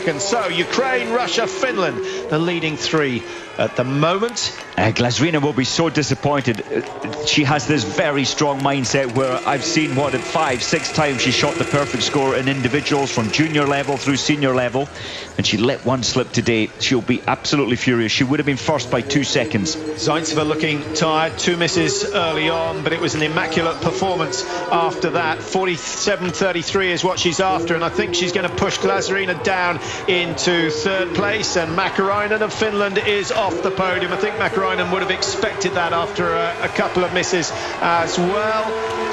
seconds. So Ukraine, Russia, Finland, the leading three at the moment. Glazrina will be so disappointed. She has this very strong mindset where I've seen what, 5-6 times she shot the perfect score in individuals from junior level through senior level, and she let one slip today. She'll be absolutely furious. She would have been first by 2 seconds. Zaitseva looking tired, 2 misses early on, but it was an immaculate performance after that. 47.33 is what she's after, and I think she's going to push Glazrina down into 3rd place, and Mäkäräinen of Finland is off the podium. I think Mäkäräinen would have expected that after a couple of misses as well.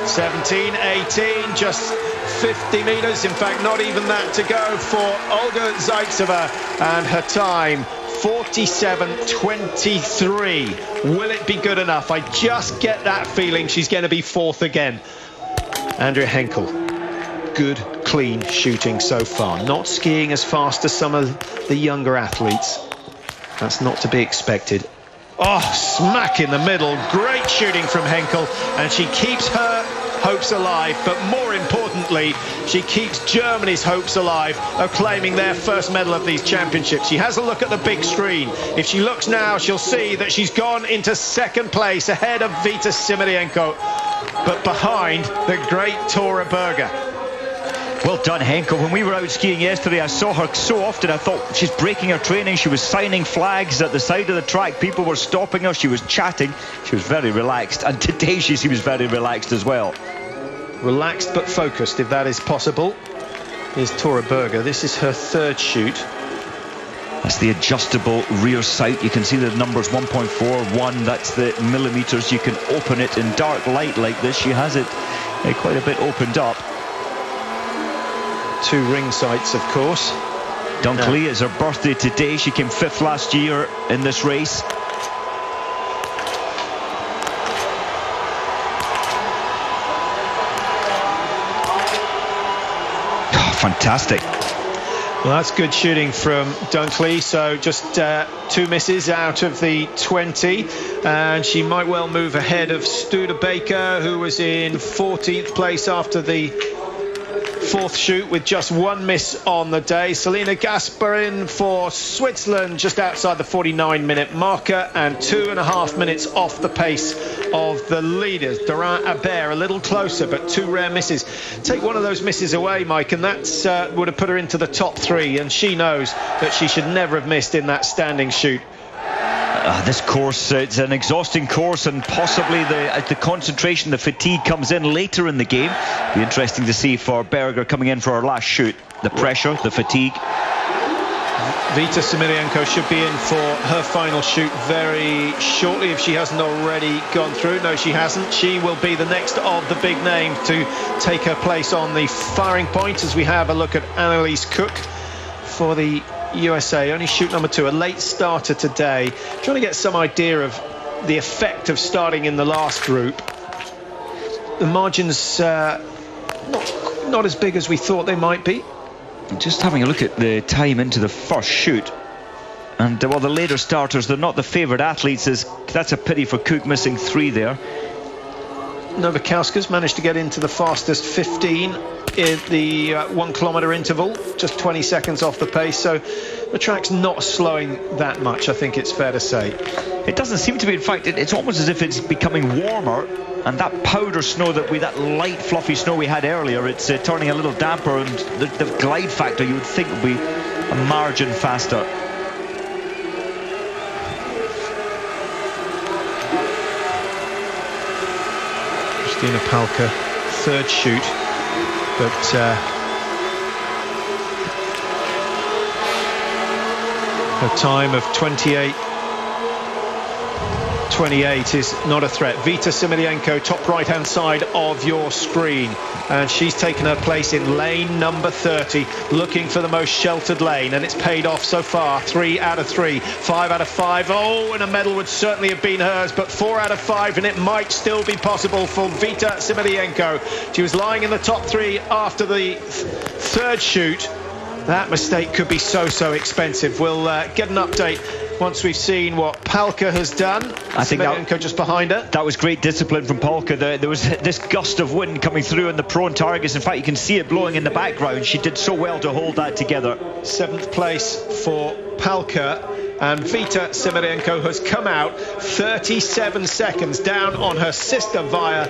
17.18, just 50 metres, in fact not even that to go for Olga Zaitseva, and her time 47.23. Will it be good enough? I just get that feeling she's going to be 4th again. Andrea Henkel, good clean shooting so far, not skiing as fast as some of the younger athletes. That's not to be expected. Oh, smack in the middle. Great shooting from Henkel, and she keeps her hopes alive, but more importantly, she keeps Germany's hopes alive of claiming their first medal of these championships. She has a look at the big screen. If she looks now, she'll see that she's gone into 2nd place ahead of Vita Simirienko, but behind the great Tora Berger. Well done, Henkel. When we were out skiing yesterday, I saw her so often. I thought she's breaking her training. She was signing flags at the side of the track. People were stopping her. She was chatting. She was very relaxed. And today she seems very relaxed as well. Relaxed but focused, if that is possible. Here's Tora Berger. This is her 3rd shoot. That's the adjustable rear sight. You can see the numbers 1.41. That's the millimeters. You can open it in dark light like this. She has it quite a bit opened up. 2 ring sights, of course. Dunkley, it's her birthday today. She came 5th last year in this race. Oh, fantastic. Well, that's good shooting from Dunkley. So just 2 misses out of the 20, and she might well move ahead of Studebaker, who was in 14th place after the 4th shoot with just 1 miss on the day. Selina Gasparin for Switzerland just outside the 49-minute marker, and 2.5 minutes off the pace of the leaders. Dorin Habert a little closer, but 2 rare misses. Take one of those misses away, Mike, and that would have put her into the top 3, and she knows that she should never have missed in that standing shoot. This course, it's an exhausting course, and possibly the concentration, the fatigue comes in later in the game. Be interesting to see for Berger coming in for her last shoot. The pressure, the fatigue. Vita Simirienko should be in for her final shoot very shortly if she hasn't already gone through. No, she hasn't. She will be the next of the big names to take her place on the firing point as we have a look at Annalise Cook for the USA. Only shoot number 2, a late starter today. Trying to get some idea of the effect of starting in the last group. The margins not as big as we thought they might be. Just having a look at the time into the first shoot, and well, the later starters, they're not the favourite athletes. That's a pity for Cook, missing 3 there. Novakauska's managed to get into the fastest 15 in the 1 kilometre interval, just 20 seconds off the pace, so the track's not slowing that much, I think it's fair to say. It doesn't seem to be. In fact, it's almost as if it's becoming warmer, and that powder snow that light fluffy snow we had earlier, it's turning a little damper, and the glide factor you would think would be a margin faster. Kristina Palka, 3rd shoot, but her time of 28.28 is not a threat. Vita Simirienko, top right-hand side of your screen, and she's taken her place in lane number 30, looking for the most sheltered lane, and it's paid off so far. 3 out of 3, 5 out of 5. Oh, and a medal would certainly have been hers, but 4 out of 5, and it might still be possible for Vita Simirienko. She was lying in the top 3 after the 3rd shoot, That mistake could be so expensive. We'll get an update once we've seen what Palka has done. I think Semelienko just behind her. That was great discipline from Palka. There was this gust of wind coming through on the prone targets. In fact, you can see it blowing in the background. She did so well to hold that together. 7th place for Palka. And Vita Semelienko has come out 37 seconds down on her sister Via.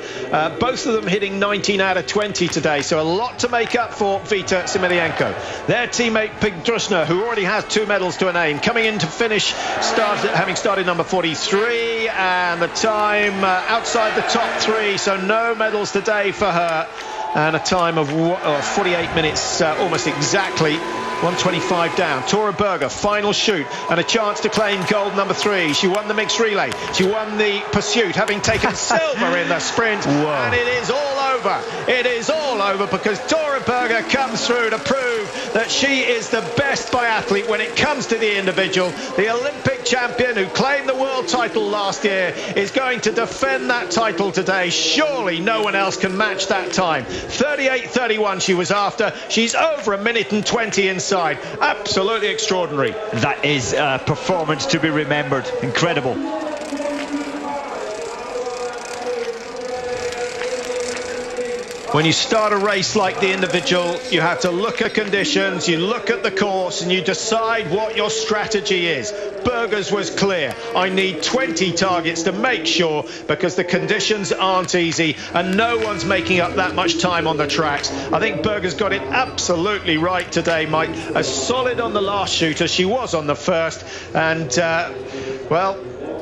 Both of them hitting 19 out of 20 today, so a lot to make up for Vita Semelienko. Their teammate Pigdrushna, who already has 2 medals to her name, coming in to finish, having started number 43, and the time outside the top 3, so no medals today for her. And a time of 48 minutes, almost exactly. 125 down. Tora Berger, final shoot, and a chance to claim gold number 3. She won the mixed relay. She won the pursuit, having taken silver in the sprint. Whoa. And it is all over. It is all over because Tora Berger comes through to prove that she is the best biathlete when it comes to the individual. The Olympic champion who claimed the world title last year is going to defend that title today. Surely no one else can match that time. 38.31 she was after. She's over 1 minute and 20 inside. Absolutely extraordinary. That is a performance to be remembered. Incredible. When you start a race like the individual, you have to look at conditions, you look at the course, and you decide what your strategy is. Berger's was clear. I need 20 targets to make sure, because the conditions aren't easy and no one's making up that much time on the tracks. I think Berger's got it absolutely right today, Mike. As solid on the last shoot as she was on the first. And, well,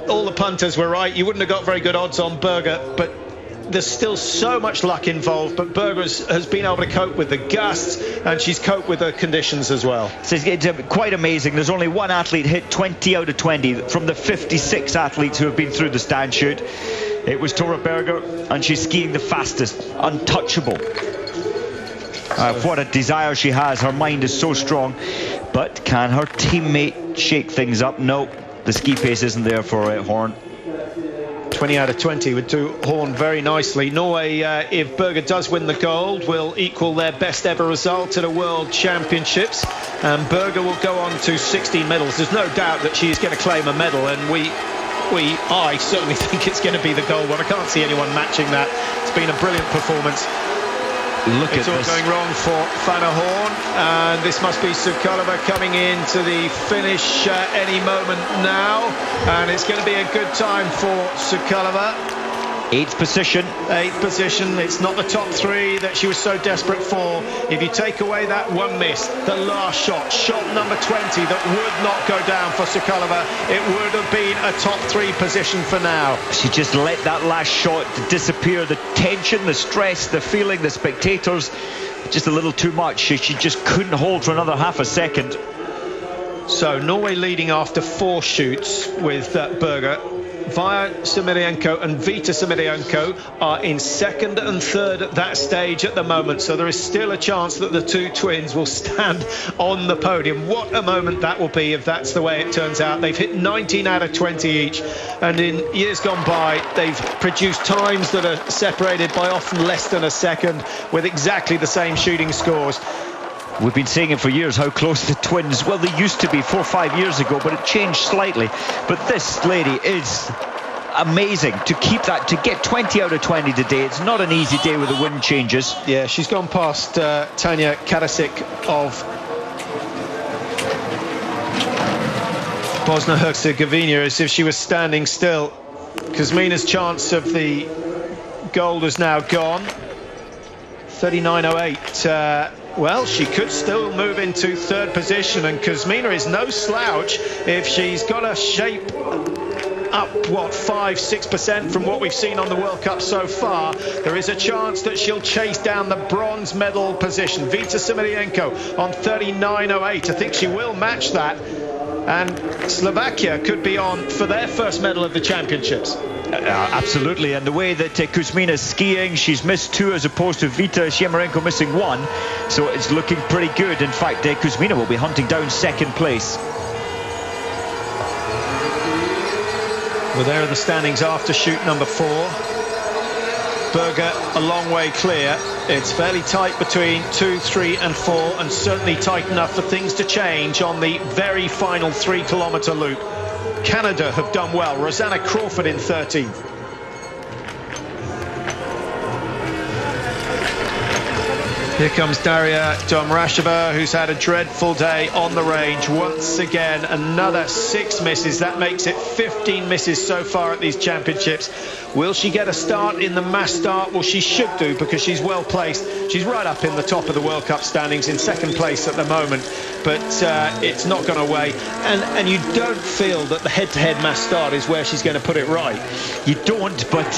all the punters were right. You wouldn't have got very good odds on Berger, but there's still so much luck involved, but Berger has been able to cope with the gusts, and she's coped with the conditions as well. It's quite amazing. There's only one athlete hit 20 out of 20 from the 56 athletes who have been through the stand shoot. It was Tora Berger, and she's skiing the fastest, untouchable. What a desire she has. Her mind is so strong. But can her teammate shake things up? No, the ski pace isn't there for Horn. 20 out of 20 would do Horn very nicely. Norway, if Berger does win the gold, will equal their best ever result at a World Championships. And Berger will go on to 16 medals. There's no doubt that she is going to claim a medal, and I certainly think it's going to be the gold one. I can't see anyone matching that. It's been a brilliant performance. Look it's at all this. Going wrong for Fanna Horn, and this must be Sukalova coming into the finish any moment now, and it's going to be a good time for Sukalova. 8th position. 8th position. It's not the top 3 that she was so desperate for. If you take away that one miss, the last shot number 20, that would not go down for Sukalova, it would have been a top 3 position for now. She just let that last shot disappear. The tension, the stress, the feeling, the spectators, just a little too much. She just couldn't hold for another half a second. So Norway leading after 4 shoots with Berger. Via Semelienko and Vita Semelienko are in 2nd and 3rd at that stage at the moment, so there is still a chance that the 2 twins will stand on the podium. What a moment that will be if that's the way it turns out. They've hit 19 out of 20 each, and in years gone by they've produced times that are separated by often less than a second with exactly the same shooting scores. We've been saying it for years, how close the twins, well, they used to be 4 or 5 years ago, but it changed slightly. But this lady is amazing to keep that, to get 20 out of 20 today. It's not an easy day with the wind changes. Yeah, she's gone past Tanya Kadasik of Bosnia-Herzegovina as if she was standing still. Kuzmina's chance of the gold is now gone. 39.08. Well, she could still move into 3rd position, and Kuzmina is no slouch if she's got a shape up, what, 5-6% from what we've seen on the World Cup so far. There is a chance that she'll chase down the bronze medal position. Vita Semelienko on 39.08. I think she will match that, and Slovakia could be on for their first medal of the championships. Absolutely, and the way that Kuzmina is skiing, she's missed 2 as opposed to Vita Semelienko missing 1, so it's looking pretty good. In fact, Kuzmina will be hunting down 2nd place. Well, there are the standings after shoot number 4. Berger a long way clear. It's fairly tight between 2, 3 and 4, and certainly tight enough for things to change on the very final 3-kilometre loop. Canada have done well. Rosanna Crawford in 13th. Here comes Darya Domrasheva, who's had a dreadful day on the range. Once again, another 6 misses. That makes it 15 misses so far at these championships. Will she get a start in the mass start? Well, she should do, because she's well placed. She's right up in the top of the World Cup standings, in 2nd place at the moment. But it's not gone away. And you don't feel that the head-to-head mass start is where she's going to put it right. You don't, but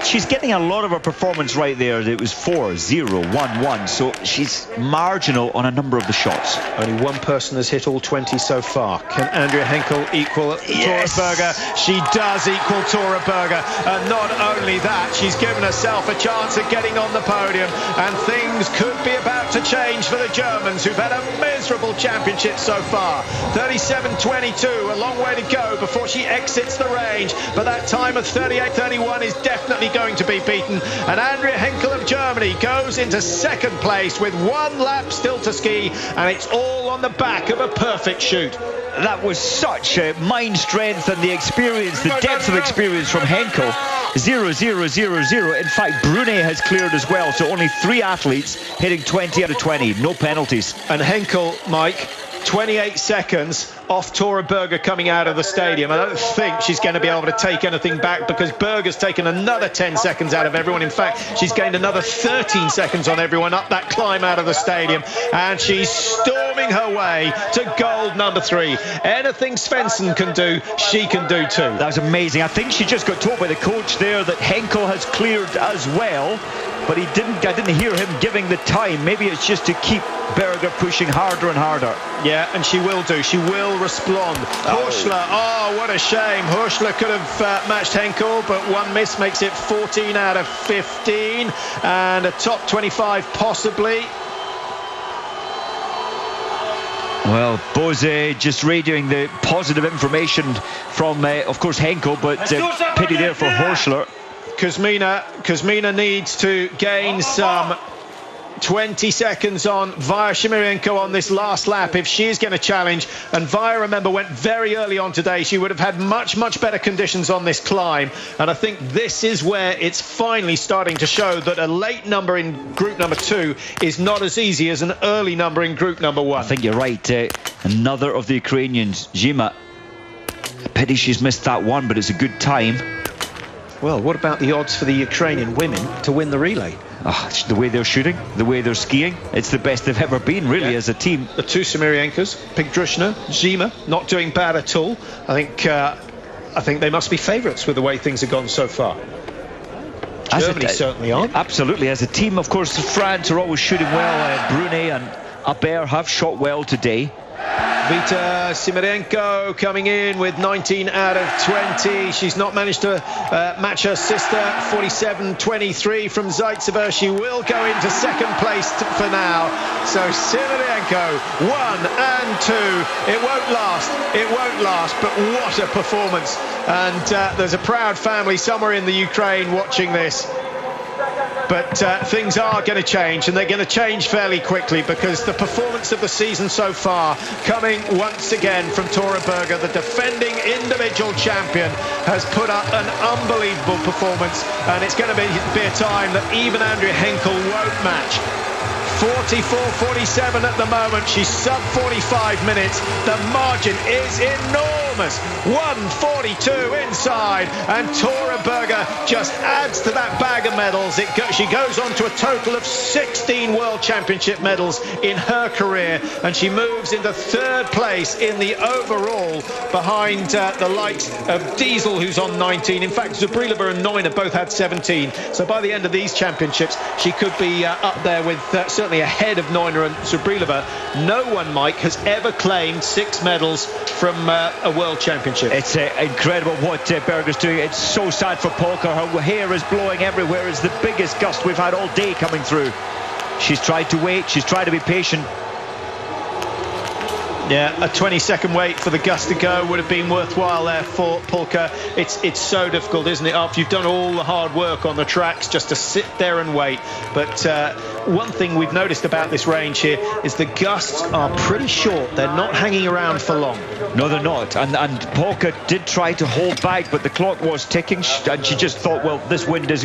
she's getting a lot of her performance right there. It was 4-0-1-1, so she's marginal on a number of the shots. Only one person has hit all 20 so far. Can Andrea Henkel equal Yes. Tora Berger? She does equal Tora Berger. And not only that, she's given herself a chance of getting on the podium. And things could be about to change for the Germans, who've had a miserable championship so far. 37.22, a long way to go before she exits the range. But that time of 38.31 is definitely going to be beaten. And Andrea Henkel of Germany goes into 2nd place with 1 lap still to ski, and it's all on the back of a perfect shoot. That was such mind strength and the experience, the depth of experience from Henkel. 0-0-0-0. In fact, Brunei has cleared as well, so only 3 athletes hitting 20 out of 20, no penalties. And Henkel, Mike, 28 seconds off Tora Berger coming out of the stadium. I don't think she's going to be able to take anything back, because Berger's taken another 10 seconds out of everyone. In fact, she's gained another 13 seconds on everyone up that climb out of the stadium, and she's storming her way to gold number 3. Anything Svensson can do, she can do too. That was amazing. I think she just got told by the coach there that Henkel has cleared as well, but I didn't hear him giving the time. Maybe it's just to keep Berger pushing harder and harder. Yeah, and she will do. She will respond. Horschler, oh, what a shame. Horschler could have matched Henkel, but 1 miss makes it 14 out of 15, and a top 25 possibly. Well, Bose just radioing the positive information from, of course, Henkel, but pity there for Horschler. Kuzmina needs to gain some 20 seconds on Via Shimirenko on this last lap if she is going to challenge. And Via, remember, went very early on today. She would have had much better conditions on this climb, and I think this is where it's finally starting to show that a late number in group number 2 is not as easy as an early number in group number 1. I think you're right. Another of the Ukrainians, Zhima. Pity she's missed that one, but it's a good time. Well, what about the odds for the Ukrainian women to win the relay? The way they're shooting, the way they're skiing, it's the best they've ever been, really, as a team. The 2 Symirienkas, Pigdrushna, Zhima, not doing bad at all. I think they must be favourites with the way things have gone so far. Germany certainly aren't. Absolutely. As a team, of course, France are always shooting well. Brunei and Aber have shot well today. Vita Simirenko coming in with 19 out of 20. She's not managed to match her sister. 47.23 from Zaitseva. She will go into 2nd place for now. So Simirenko 1 and 2. It won't last, but what a performance. And there's a proud family somewhere in the Ukraine watching this. But things are going to change, and they're going to change fairly quickly, because the performance of the season so far coming once again from Tora Berger, the defending individual champion, has put up an unbelievable performance, and it's going to be a time that even Andrea Henkel won't match. 44.47 at the moment. She's sub 45 minutes. The margin is enormous. 1:42 inside, and Tora Berger just adds to that bag of medals. She goes on to a total of 16 World Championship medals in her career, and she moves into 3rd place in the overall, behind the likes of Diesel, who's on 19. In fact, Zubrilova and Neuner both had 17. So by the end of these championships, she could be up there with certainly ahead of Neuner and Zubrilova. No one, Mike, has ever claimed 6 medals from a World Championship. It's incredible what Berger's doing. It's so sad for Polka. Her hair is blowing everywhere. It's the biggest gust we've had all day coming through. She's tried to wait. She's tried to be patient. Yeah, a 20-second wait for the gust to go would have been worthwhile there for Polka. It's so difficult, isn't it, after you've done all the hard work on the tracks, just to sit there and wait. But one thing we've noticed about this range here is the gusts are pretty short. They're not hanging around for long. No, they're not. And Polka did try to hold back, but the clock was ticking, and she just thought, well, this wind is